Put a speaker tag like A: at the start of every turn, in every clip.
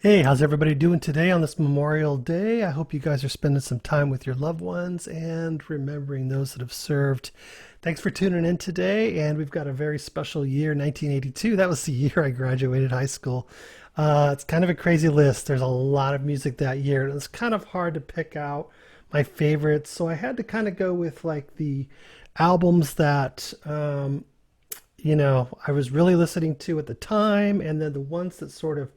A: Hey, how's everybody doing today on this Memorial Day? I hope you guys are spending some time with your loved ones and remembering those that have served. Thanks for tuning in today, and we've got a very special year, 1982. That was the year I graduated high school. It's kind of a crazy list. There's a lot of music that year, and it's kind of hard to pick out my favorites. So I had to kind of go with like the albums that I was really listening to at the time, and then the ones that sort of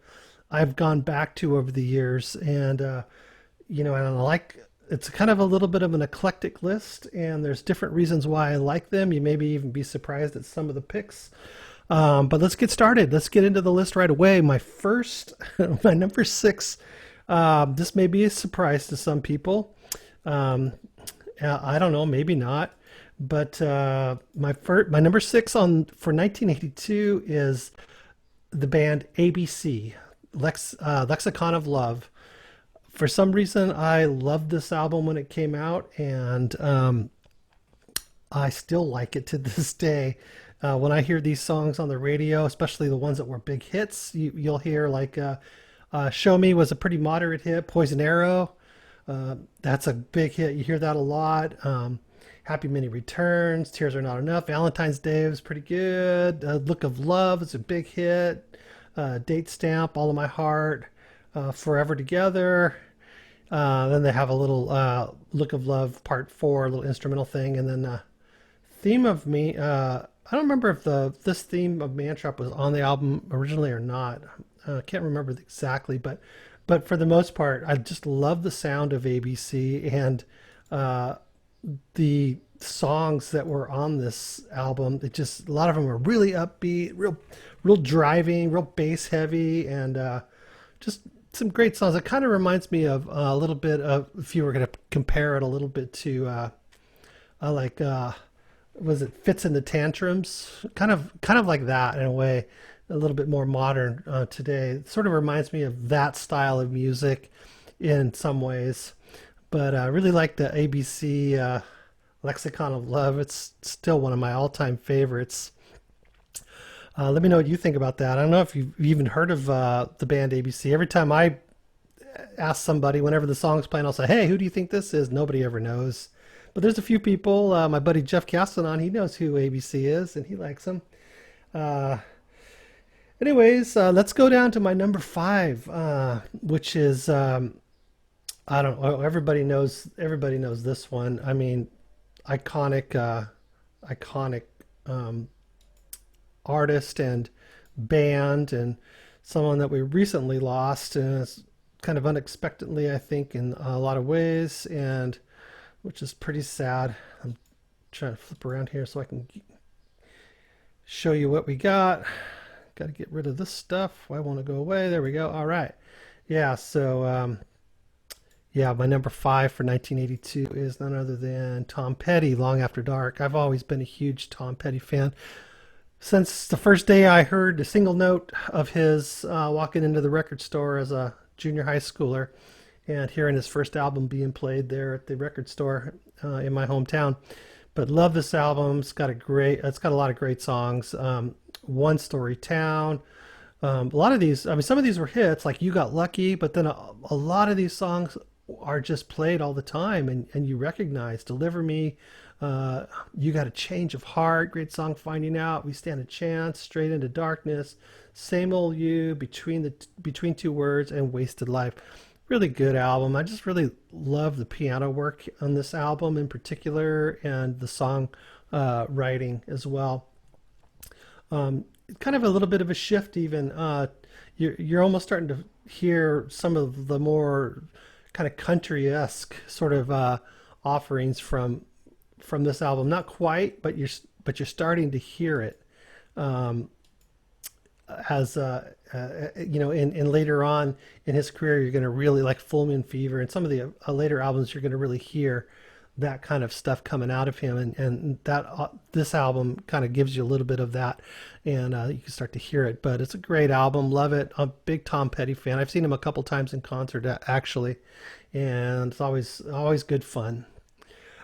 A: I've gone back to over the years. And I like it's kind of a little bit of an eclectic list, and there's different reasons why I like them. You maybe even be surprised at some of the picks. But let's get started. Let's get into the list right away. My first, my number six. This may be a surprise to some people. Um, I don't know, maybe not. But my number six on for 1982 is the band ABC, Lexicon of Love. For some reason, I loved this album when it came out, and I still like it to this day. When I hear these songs on the radio, especially the ones that were big hits, you'll hear like "Show Me" was a pretty moderate hit. "Poison Arrow," that's a big hit. You hear that a lot. "Happy Many Returns," "Tears Are Not Enough," "Valentine's Day" was pretty good. "Look of Love" is a big hit. "Date Stamp," "All of My Heart," "Forever Together." Then they have a little "Look of Love" Part Four, a little instrumental thing, and then "Theme of Me." I don't remember if the this theme of Mantrap was on the album originally or not. I can't remember exactly, but for the most part, I just love the sound of ABC, and uh, the songs that were on this album. It just a lot of them are really upbeat, real driving, real bass heavy, and just some great songs. It kind of reminds me of a little bit of, if you were going to compare it a little bit to like was it Fits in the Tantrums, kind of like that in a way, a little bit more modern today. It sort of reminds me of that style of music in some ways, but I really like the ABC Lexicon of Love. It's still one of my all-time favorites. Let me know what you think about that. I don't know if you've even heard of the band ABC. Every time I ask somebody, whenever the song's playing, I'll say, "Hey, who do you think this is?" Nobody ever knows. But there's a few people. My buddy Jeff Castanon, he knows who ABC is, and he likes them. Uh, anyways, let's go down to my number five, which is I don't know. Everybody knows this one. I mean, iconic, iconic um, artist and band, and someone that we recently lost, and it's kind of unexpectedly, I think, in a lot of ways, and which is pretty sad. I'm trying to flip around here so I can show you what we got. Got to get rid of this stuff. Why won't it go away? There we go. All right. Yeah. Yeah, my number five for 1982 is none other than Tom Petty, "Long After Dark." I've always been a huge Tom Petty fan. Since the first day I heard a single note of his walking into the record store as a junior high schooler and hearing his first album being played there at the record store in my hometown. But love this album. It's got a lot of great songs. "One Story Town." A lot of these, I mean, some of these were hits, like "You Got Lucky," but then a lot of these songs are just played all the time, and you recognize "Deliver Me," "You Got a Change of Heart," great song. "Finding Out," "We Stand a Chance," "Straight into Darkness," "Same Old You," "Between Two Words," and "Wasted Life." Really good album. I just really love the piano work on this album in particular, and the song writing as well. Kind of a little bit of a shift even. You're almost starting to hear some of the more kind of country-esque sort of offerings from this album. Not quite, but you're starting to hear it as in later on in his career. You're going to really like "Full Moon Fever" and some of the later albums. You're going to really hear that kind of stuff coming out of him, and that this album kind of gives you a little bit of that, and you can start to hear it. But it's a great album. Love it. I'm a big Tom Petty fan. I've seen him a couple times in concert actually, and it's always good fun.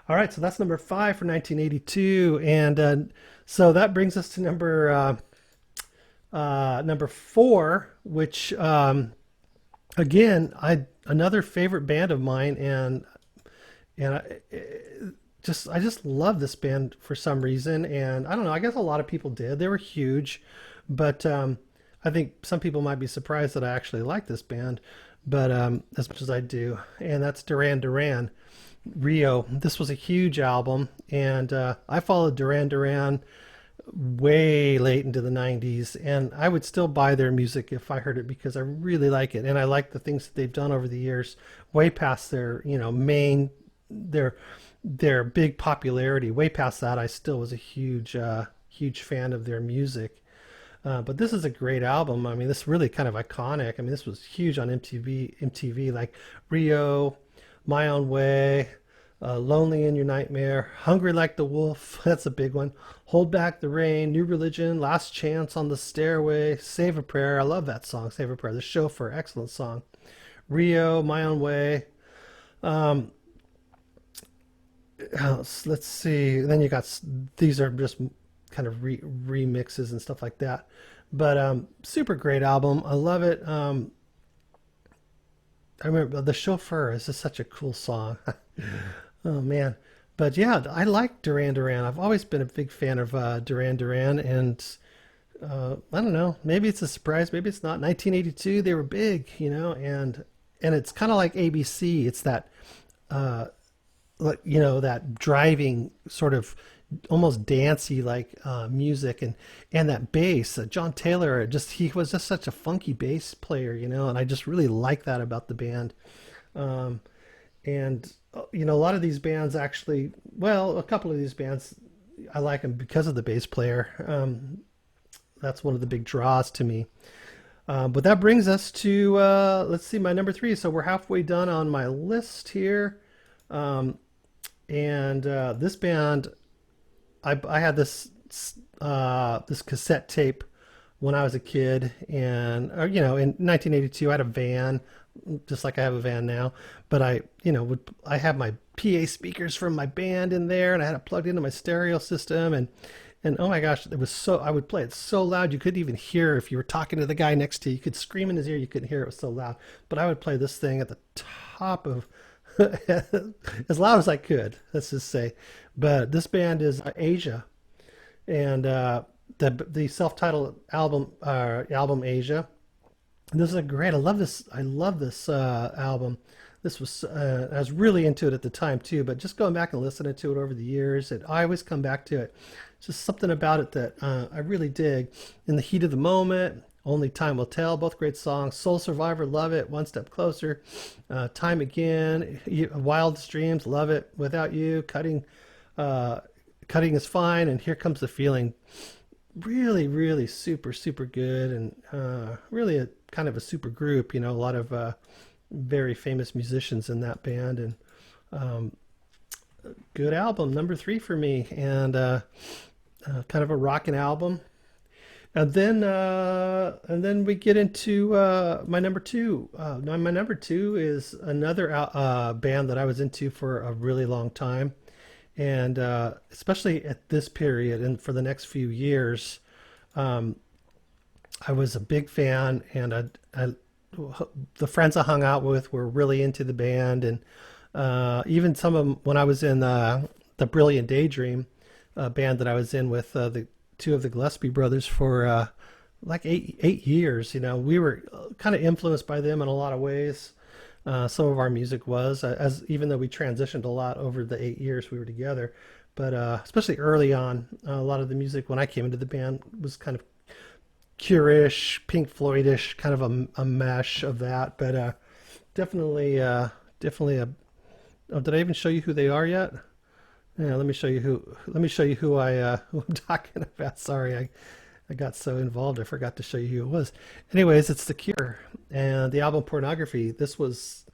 A: All right, so that's number five for 1982, and so that brings us to number four, which Again, I another favorite band of mine, and I just love this band for some reason, and I don't know. I guess a lot of people did. They were huge, but I think some people might be surprised that I actually like this band, but as much as I do, and that's Duran Duran. Rio. This was a huge album, and I followed Duran Duran way late into the 90s, and I would still buy their music if I heard it because I really like it, and I like the things that they've done over the years, way past their main their their big popularity. Way past that, I still was a huge fan of their music. But this is a great album. I mean, this is really kind of iconic. I mean, this was huge on MTV, like Rio, My Own Way, Lonely in Your Nightmare, Hungry Like the Wolf. That's a big one. Hold Back the Rain, New Religion, Last Chance on the Stairway, Save a Prayer. I love that song, Save a Prayer. The Chauffeur, excellent song. Rio, My Own Way. Um, let's see. Then you got these are just kind of remixes and stuff like that. But super great album. I love it. I remember the chauffeur is just such a cool song. Oh man. But yeah, I like Duran Duran. I've always been a big fan of Duran Duran, and I don't know. Maybe it's a surprise. Maybe it's not. 1982, they were big, and it's kind of like ABC. It's that uh, like that driving sort of almost dancey like music, and that bass. John Taylor, just he was just such a funky bass player, and I just really like that about the band. Um, and a lot of these bands actually, well, a couple of these bands, I like them because of the bass player. That's one of the big draws to me. But that brings us to let's see, my number three. So we're halfway done on my list here. Um, and this band, I had this cassette tape when I was a kid, and in 1982, I had a van, just like I have a van now. But I had my PA speakers from my band in there, and I had it plugged into my stereo system, and oh my gosh, it was so I would play it so loud you couldn't even hear if you were talking to the guy next to you. You could scream in his ear, you couldn't hear it was so loud. But I would play this thing at the top of as loud as I could, let's just say. But this band is Asia, and the self-titled album Asia. And this is a great. I love this album. This was I was really into it at the time too. But just going back and listening to it over the years, I always come back to it. Just something about it that I really dig. In the Heat of the Moment, Only Time Will Tell, both great songs. Soul Survivor, love it. One Step Closer, Time Again, Wildest Dreams, love it. Without You, uh, Cutting is fine, and Here Comes the Feeling. Really, really super good, and really a kind of a super group. A lot of very famous musicians in that band, and um, good album, number three for me, and kind of a rocking album. And then we get into my number two. Now my number two is another band that I was into for a really long time, and especially at this period and for the next few years, um, I was a big fan, and the friends I hung out with were really into the band, and even some of them when I was in the Brilliant Daydream band that I was in with the two of the Gillespie brothers for like 8 years. We were kind of influenced by them in a lot of ways. Some of our music was, as even though we transitioned a lot over the 8 years we were together, but especially early on, a lot of the music when I came into the band was kind of Cure-ish, Pink Floyd-ish, kind of a mesh of that. But definitely a. Oh, did I even show you who they are yet? Yeah, let me show you who. Let me show you who I'm talking about. Sorry, I got so involved I forgot to show you who it was. Anyways, it's The Cure and the album Pornography. This was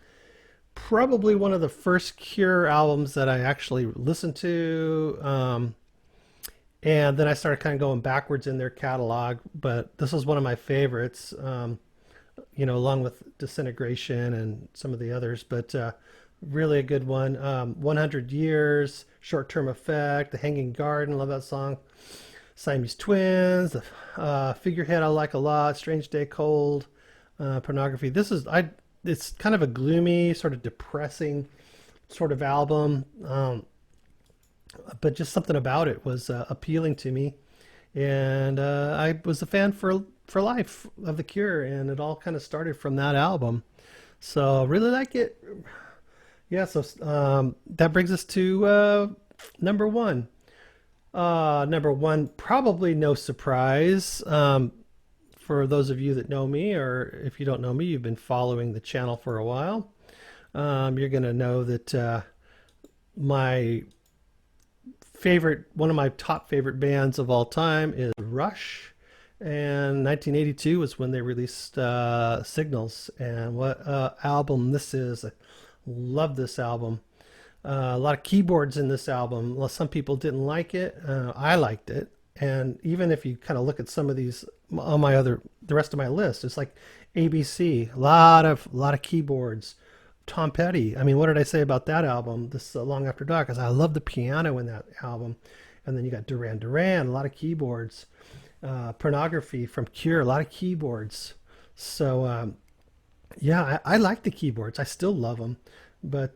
A: probably one of the first Cure albums that I actually listened to. And then I started kind of going backwards in their catalog, but this was one of my favorites, along with Disintegration and some of the others, but really a good one. 100 Years, Short Term Effect, The Hanging Garden, love that song. Siamese Twins, Figurehead I like a lot, Strange Day Cold, Pornography. This is, it's kind of a gloomy, sort of depressing sort of album, but just something about it was appealing to me, and I was a fan for life of The Cure, and it all kind of started from that album. So really like it. Yeah, so that brings us to number one. Number one, probably no surprise for those of you that know me, or if you don't know me, you've been following the channel for a while. You're going to know that my one of my top favorite bands of all time is Rush. And 1982 was when they released Signals. And what album this is! I love this album. A lot of keyboards in this album. Well, some people didn't like it. I liked it. And even if you kind of look at some of these on the rest of my list, it's like ABC, a lot of keyboards. Tom Petty. I mean, what did I say about that album? This Long After Dark, because I love the piano in that album. And then you got Duran Duran, a lot of keyboards. Pornography from Cure, a lot of keyboards. So yeah, I like the keyboards. I still love them. But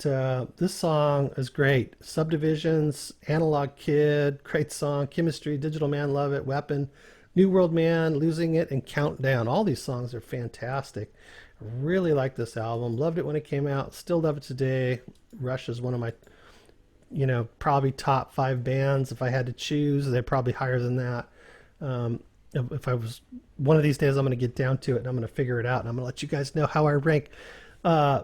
A: this song is great. Subdivisions, Analog Kid, great song. Chemistry, Digital Man, love it. Weapon, New World Man, Losing It, and Countdown. All these songs are fantastic. Really like this album. Loved it when it came out. Still love it today. Rush is one of my, probably top five bands. If I had to choose, they're probably higher than that. If I was one of these days, I'm going to get down to it and I'm going to figure it out. And I'm going to let you guys know how I rank uh,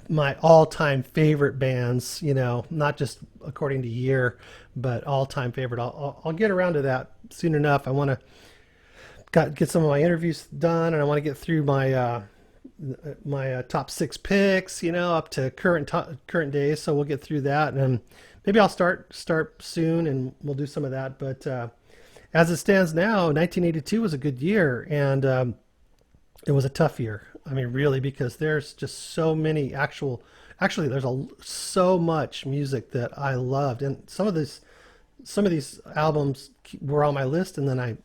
A: my all-time favorite bands, not just according to year, but all-time favorite. I'll get around to that soon enough. I want to get some of my interviews done, and I want to get through my top six picks, up to current days. So we'll get through that, and maybe I'll start soon, and we'll do some of that. But as it stands now, 1982 was a good year, and it was a tough year. I mean, really, because there's just so many actually, there's so much music that I loved, and some of these albums were on my list, and then I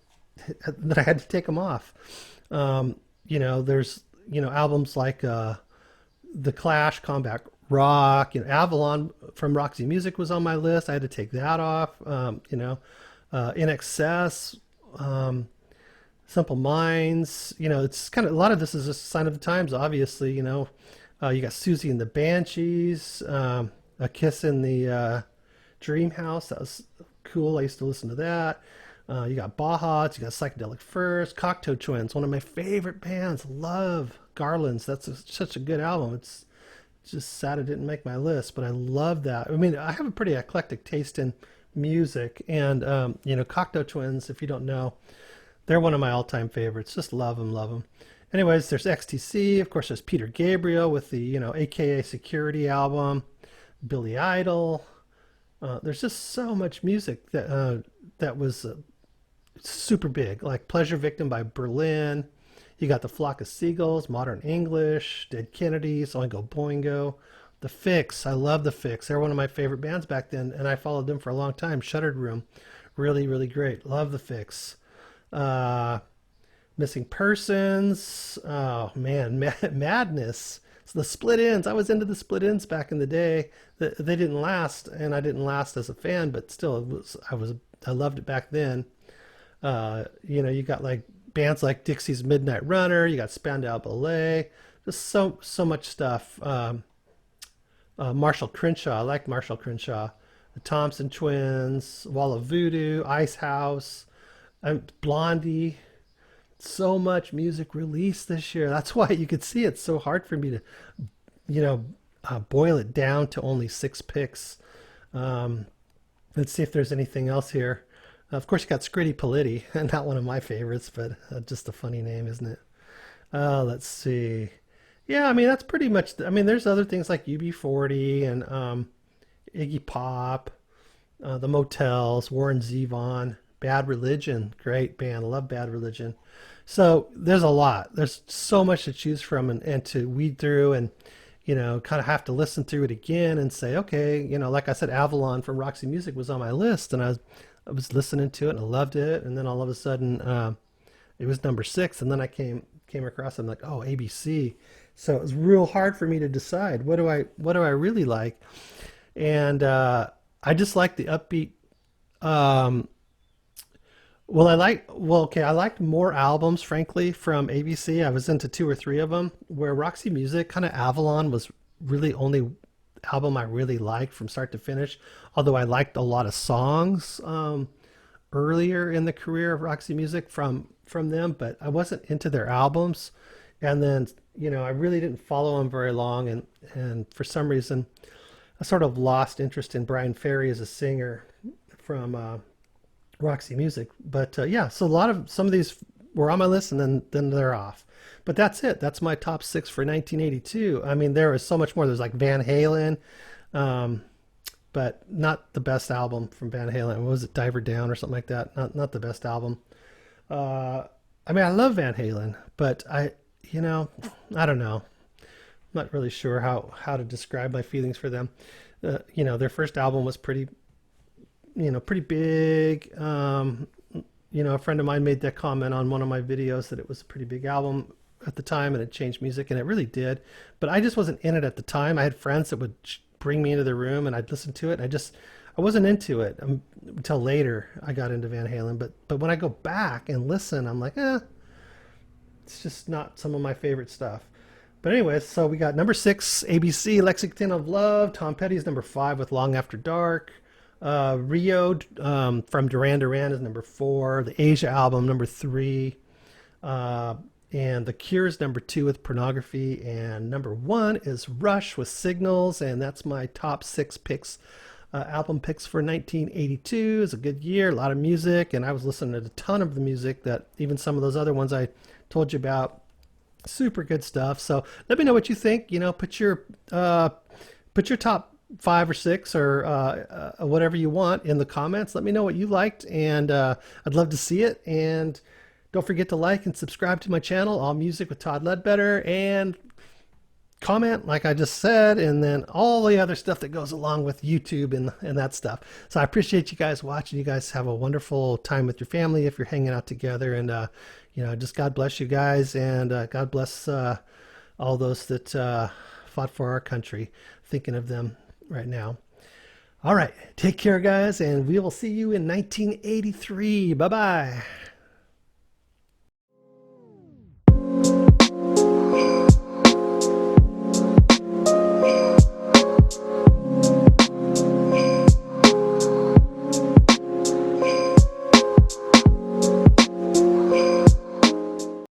A: had to take them off. There's albums like The Clash, Combat Rock, Avalon from Roxy Music was on my list. I had to take that off. In Excess, Simple Minds. It's kind of a lot of this is just a sign of the times. Obviously, you got Susie and the Banshees, A Kiss in the Dream House. That was cool. I used to listen to that. You got Bahats, you got Psychedelic Furs, Cocteau Twins, one of my favorite bands. Love Garlands. Such a good album. It's just sad it didn't make my list, but I love that. I mean, I have a pretty eclectic taste in music, and Cocteau Twins, if you don't know, they're one of my all-time favorites. Just love them, love them. Anyways, there's XTC. Of course, there's Peter Gabriel with the AKA Security album, Billy Idol. There's just so much music that was super big, like Pleasure Victim by Berlin. You got The Flock of Seagulls, Modern English, Dead Kennedys, Oingo Boingo. The Fix, I love The Fix. They're one of my favorite bands back then, and I followed them for a long time. Shuttered Room, really, really great. Love The Fix. Uh, Missing Persons, oh man, Madness. So the Split Ends, I was into the Split Ends back in the day. They didn't last, and I didn't last as a fan, but still, I loved it back then. You got like bands like Dixie's Midnight Runner. You got Spandau Ballet. Just so much stuff. Marshall Crenshaw. I like Marshall Crenshaw. The Thompson Twins, Wall of Voodoo, Ice House, Blondie. So much music released this year. That's why you could see it's so hard for me to, boil it down to only six picks. Let's see if there's anything else here. Of course, you got Scritti Politti, not one of my favorites, but just a funny name, isn't it? Let's see. Yeah, I mean that's pretty much. I mean, there's other things like UB40 and Iggy Pop, the Motels, Warren Zevon, Bad Religion, great band. I love Bad Religion. So there's a lot. There's so much to choose from and to weed through, and kind of have to listen through it again and say, okay, like I said, Avalon from Roxy Music was on my list, and I was listening to it and I loved it, and then all of a sudden it was number six, and then I came came across them like, oh, ABC. So it was real hard for me to decide what do I really like, and I just like the upbeat. Um, okay, I liked more albums, frankly, from ABC. I was into two or three of them. Where Roxy Music, kind of Avalon, was really only album I really liked from start to finish. Although I liked a lot of songs earlier in the career of Roxy Music from them, but I wasn't into their albums. And then I really didn't follow them very long, and for some reason, I sort of lost interest in Brian Ferry as a singer from Roxy Music. But yeah, so some of these were on my list, and then they're off. But that's it. That's my top six for 1982. I mean, there was so much more. There's like Van Halen, um, but not the best album from Van Halen. What was it, Diver Down or something like that? Not the best album. Uh, I mean, I love Van Halen, but you know, I don't know. I'm not really sure how to describe my feelings for them. Their first album was pretty big. A friend of mine made that comment on one of my videos that it was a pretty big album at the time and it changed music, and it really did. But I just wasn't in it at the time. I had friends that would bring me into the room and I'd listen to it. I wasn't into it until later. I got into Van Halen, but when I go back and listen, I'm like, it's just not some of my favorite stuff. But anyways, so we got number six, ABC, Lexington of Love. Tom Petty's number five with Long After Dark. Rio from Duran Duran is number four. The Asia album, number three. Uh, and The Cure's number two with Pornography. And number one is Rush with Signals. And that's my top six picks, album picks for 1982. It's a good year, a lot of music. And I was listening to a ton of the music that even some of those other ones I told you about. Super good stuff. So let me know what you think. Put your top five or six or whatever you want in the comments. Let me know what you liked, and I'd love to see it. And don't forget to like and subscribe to my channel, All Music with Todd Ledbetter, and comment like I just said, and then all the other stuff that goes along with YouTube and that stuff. So I appreciate you guys watching. You guys have a wonderful time with your family if you're hanging out together, and just God bless you guys, and God bless all those that fought for our country. Thinking of them right now. All right, take care, guys, and we will see you in 1983. Bye bye.